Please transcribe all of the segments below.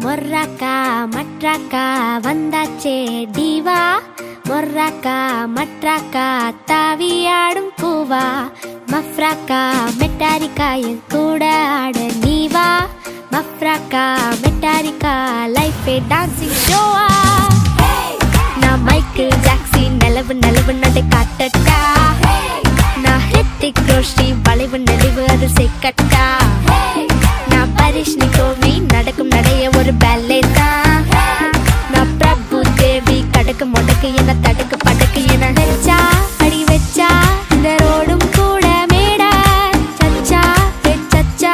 மொர்ராக்கா மட்ராக்கா வந்தாச்சே டிவா, மொர்ராக்கா மட்ராக்கா தாவியாடும் பூவா, மஃப்ராக்கா மெட்டாரிக்கா என் கூட ஆட நீவா, மஃப்ராக்கா மெட்டாரிக்கா லைஃபே டான்சிங் ஷோவா. நான் மைக்கேல் ஜாக்சன் நிலவு நிலவு நடை காட்டட்டா, நான் ஹித்திக் ரோஷி வளைவு நெளிவு அது செக்கட்டா, நான் பரிஷ்னி கோவி நடக்கும் நடைய ஒரு பேலே தான், நான் பிரபு தேவி கடக்கு முடக்கு என தடுக்கு படக்கு என வச்சா அடி வச்சா இந்த ரோடும் கூட மேடா சச்சா சச்சா.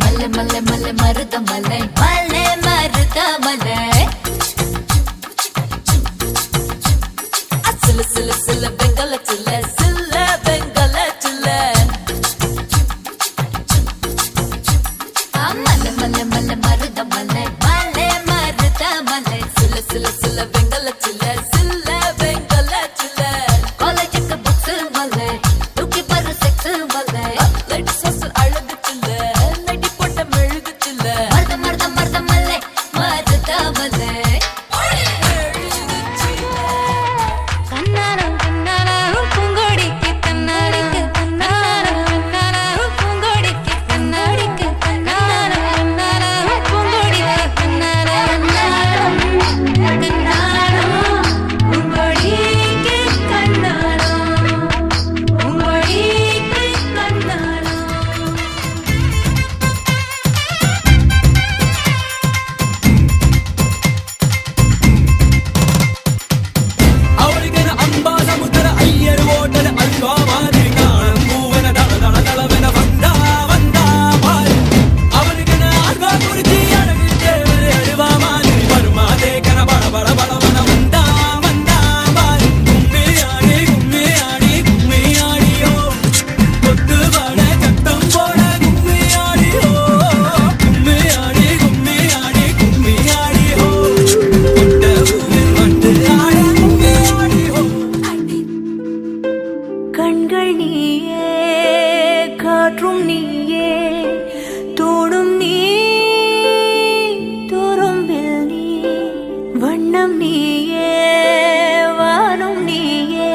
மல்ல மல்ல மல்ல மருத மலை மல்ல மருத மலை சில சில சில பெங்கல சில சில பெங்கல சில மல்ல மல்ல மல்ல மருத மலை மல்ல மருத மலை சில சில சில பெங்கல சில சில பெங்கல சில காலேஜுக்கு புக்ஸ் மலை தூக்கி பரு செக்ஸ் மலை லைட் சோஸ் அழகு சில நடி போட்ட மெழுகு சில மருத மருத மருத மலை மருத மலை கண்கள் நீயே காற்றும் நீயே தோடும் நீ துரும்பில் நீ வண்ணம் நீயே வானும் நீயே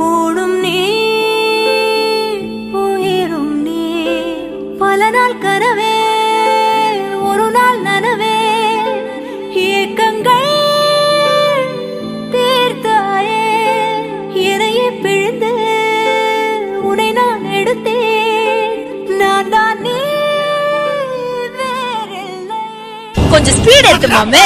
ஊடும் நீ உயிரும் நீ பல நாள் கனவே ஒரு நாள் நனவே ஏக்கங்கள் தீர்த்தாயே இறையை பிழிந்து உன்னை நான் எடுத்தேன் நான் தான் நீ வேறில்லை. கொஞ்சம் ஸ்பீட் இருக்கு மாமே.